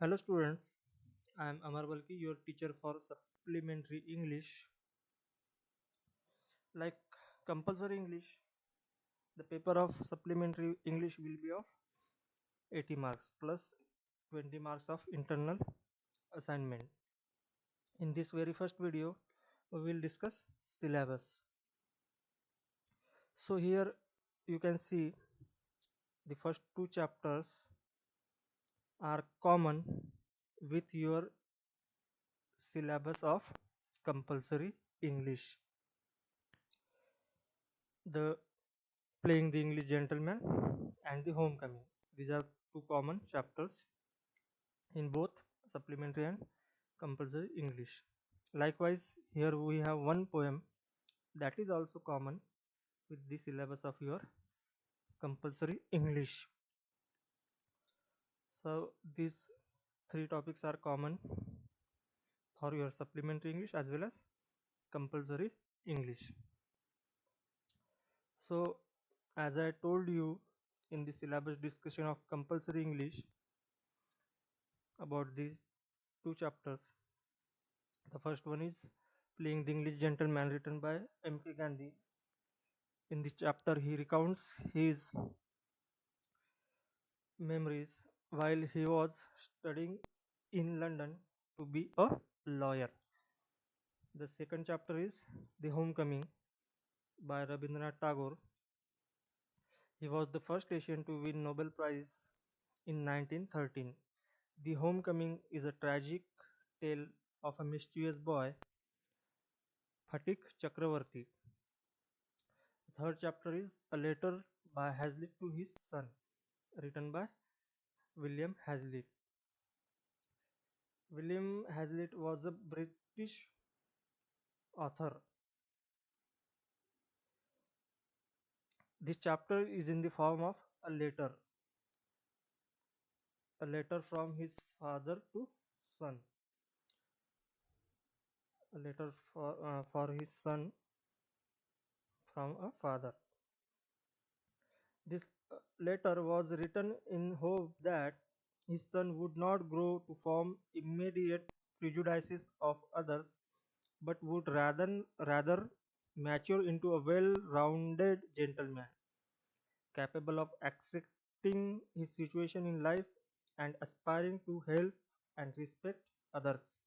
Hello students, I am Amar Balki, your teacher for supplementary English. Like compulsory English, the paper of supplementary English will be of 80 marks plus 20 marks of internal assignment. In this very first video, we will discuss syllabus. So here you can see the first two chapters are common with your syllabus of compulsory English. The Playing the English Gentleman and the Homecoming. These are two common chapters in both supplementary and compulsory English. Likewise, here we have one poem that is also common with the syllabus of your compulsory English. So these three topics are common for your supplementary English as well as compulsory English. So as I told you in the syllabus discussion of compulsory English about these two chapters, the first one is Playing the English Gentleman, written by M.K. Gandhi. In this chapter, he recounts his memories while he was studying in London to be a lawyer. The second chapter is The Homecoming by Rabindranath Tagore. He was the first Asian to win Nobel Prize in 1913. The Homecoming is a tragic tale of a mischievous boy, Phatik Chakravarti. The third chapter is A Letter by Hazlitt to His Son, written by William Hazlitt. William Hazlitt was a British author. This chapter is in the form of a letter from his father to son, a letter for his son from a father. This letter was written in hope that his son would not grow to form immediate prejudices of others, but would rather mature into a well-rounded gentleman, capable of accepting his situation in life and aspiring to help and respect others,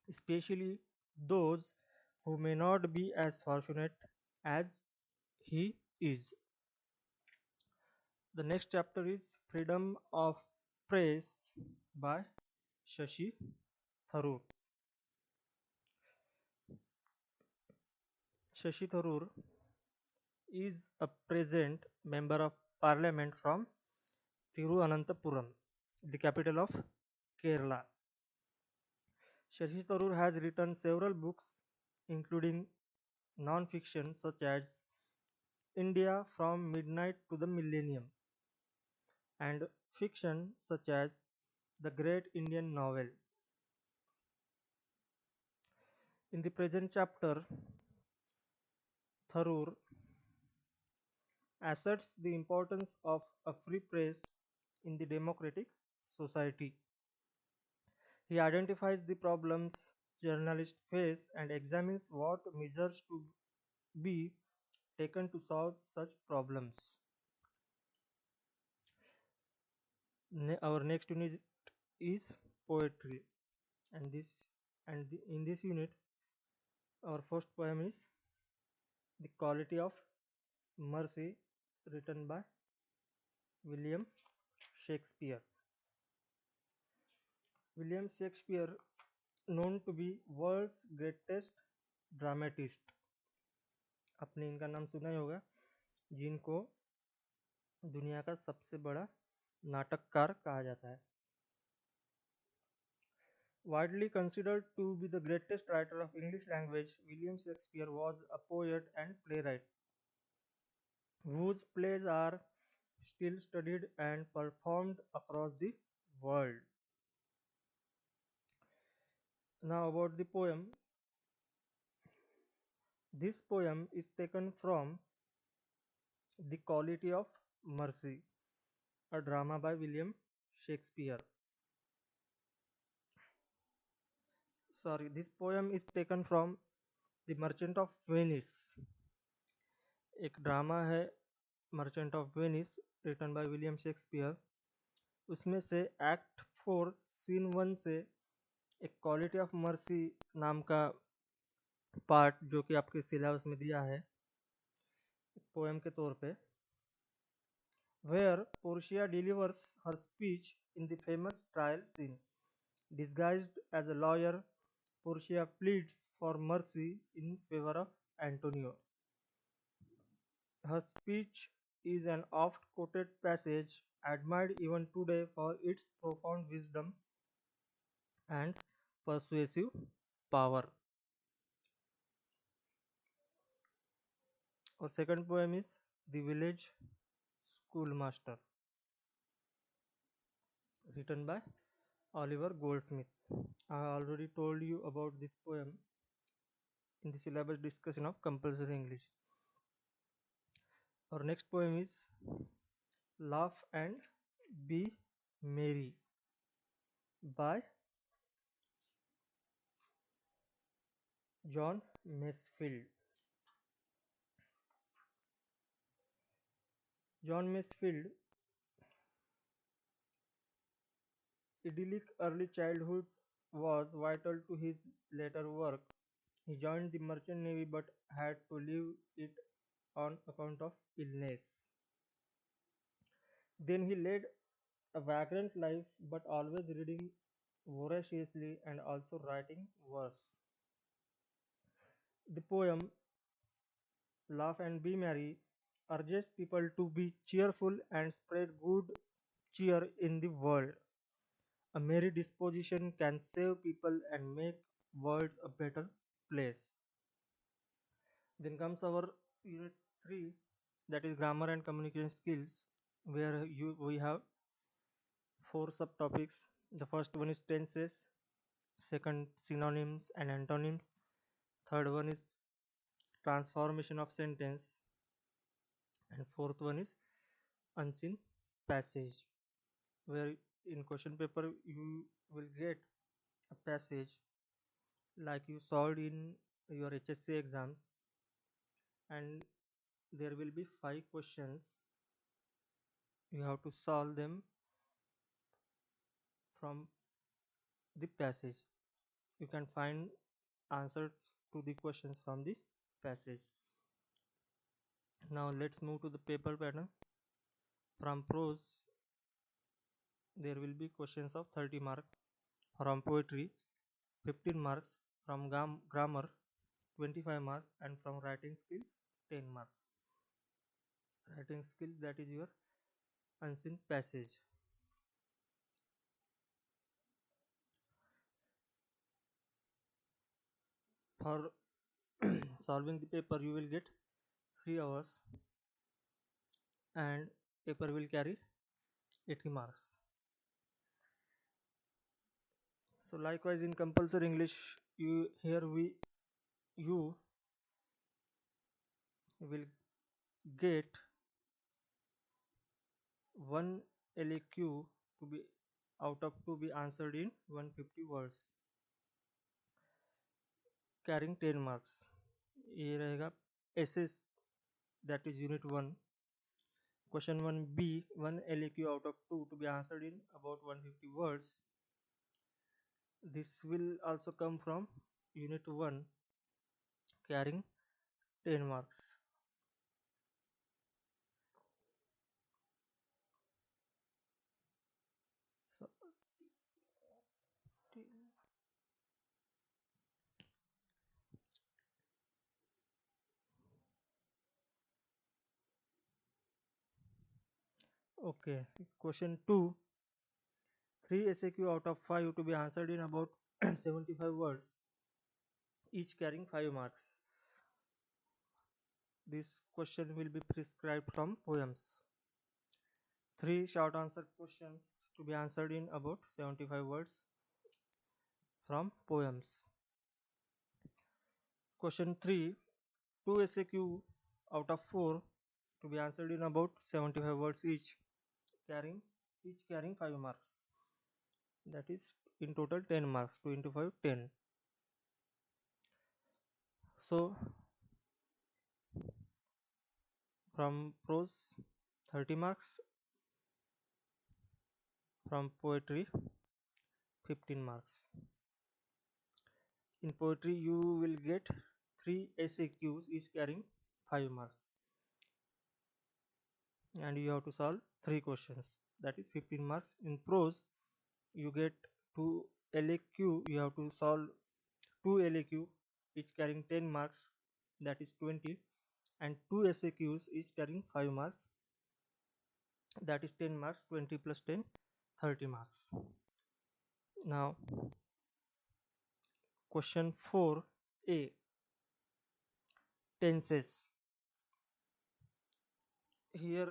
especially those who may not be as fortunate as he is. The next chapter is Freedom of Press by Shashi Tharoor. Shashi Tharoor is a present member of parliament from Thiruvananthapuram, the capital of Kerala. Shashi Tharoor has written several books, including non-fiction such as India from Midnight to the Millennium, and fiction such as The Great Indian Novel. In the present chapter, Tharoor asserts the importance of a free press in the democratic society. He identifies the problems journalists face and examines what measures to be taken to solve such problems. Our next unit is poetry, and in this unit, our first poem is The Quality of Mercy, written by William Shakespeare. William Shakespeare, known to be world's greatest dramatist, आपने इनका नाम सुना ही होगा, जिनको दुनिया का सबसे बड़ा नाटककार कहा जाता है. Widely considered to be the greatest writer of English language, William Shakespeare was a poet and playwright whose plays are still studied and performed across the world. Now about the poem. This poem is taken from The Quality of Mercy, a drama by William Shakespeare. sorry, this poem is taken from The Merchant of Venice. एक drama है Merchant of Venice written by William Shakespeare. उसमें से act 4 scene 1 से एक quality of mercy नाम का part जो कि आपके सिलेबस में दिया है पोएम के तौर पे, where Portia delivers her speech in the famous trial scene. Disguised as a lawyer, Portia pleads for mercy in favor of Antonio. Her speech is an oft-quoted passage admired even today for its profound wisdom and persuasive power. Our second poem is The Village Schoolmaster, written by Oliver Goldsmith. I already told you about this poem in the syllabus discussion of compulsory English. Our next poem is Laugh and Be Merry by John Masefield. John Masefield idyllic early childhood was vital to his later work. He joined the merchant navy but had to leave it on account of illness. Then he led a vagrant life but always reading voraciously and also writing verse. The poem Laugh and Be Merry urges people to be cheerful and spread good cheer in the world. A merry disposition can save people and make world a better place. Then comes our unit 3, that is grammar and communication skills, where we have 4 subtopics. The first one is tenses, second synonyms and antonyms, third one is transformation of sentence, and fourth one is unseen passage, where in question paper you will get a passage like you solved in your HSC exams, and there will be 5 questions. You have to solve them from the passage. You can find answers to the questions from the passage. Now let's move to the paper pattern. From prose there will be questions of 30 marks, from poetry 15 marks, from grammar 25 marks, and from writing skills 10 marks. Writing skills, that is your unseen passage. For solving the paper you will get 3 hours and paper will carry 80 marks. So likewise in compulsory English, you will get one LAQ to be out of to be answered in 150 words, carrying 10 marks. ये रहेगा SS, that is unit 1. Question 1B, 1 LAQ out of 2 to be answered in about 150 words. This will also come from unit 1, carrying 10 marks. So, okay, question 2, 3 SAQ out of 5 to be answered in about 75 words, each carrying 5 marks. This question will be prescribed from poems. 3 short answer questions to be answered in about 75 words from poems. Question 3, 2 SAQ out of 4 to be answered in about 75 words each carrying 5 marks. That is in total 10 marks. 2 into 5, 10. So from prose 30 marks, from poetry 15 marks. In poetry you will get 3 SAQs each carrying 5 marks, and you have to solve 3 questions, that is 15 marks. In prose you get 2 LAQ, you have to solve 2 LAQ each carrying 10 marks, that is 20, and 2 SAQs each carrying 5 marks, that is 10 marks. 20 plus 10, 30 marks. Now question 4a, tenses. Here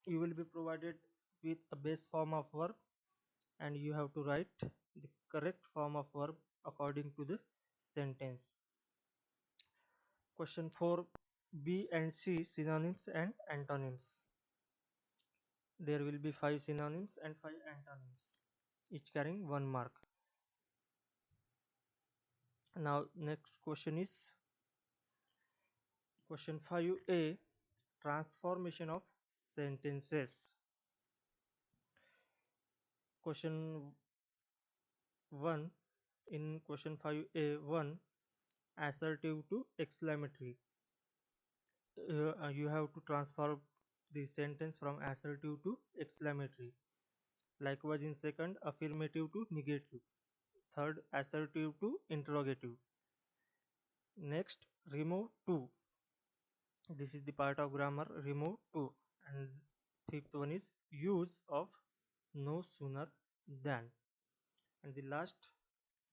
you will be provided with a base form of verb, and you have to write the correct form of verb according to the sentence. Question 4b and c, synonyms and antonyms. There will be 5 synonyms and 5 antonyms, each carrying 1 mark. Now next question is question 5a, transformation of sentences. Question 1, in question 5a1, assertive to exclamatory. You have to transform the sentence from assertive to exclamatory. Likewise in second, affirmative to negative. Third, assertive to interrogative. Next, remove to. This is the part of grammar, remove to. And fifth one is use of no sooner than. And the last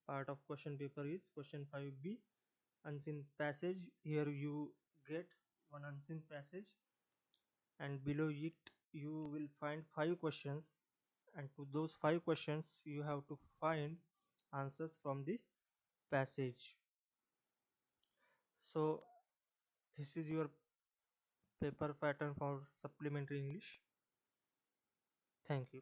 part of question paper is question 5b, unseen passage. Here you get one unseen passage, and below it you will find 5 questions, and to those 5 questions you have to find answers from the passage. So this is your paper pattern for supplementary English. Thank you.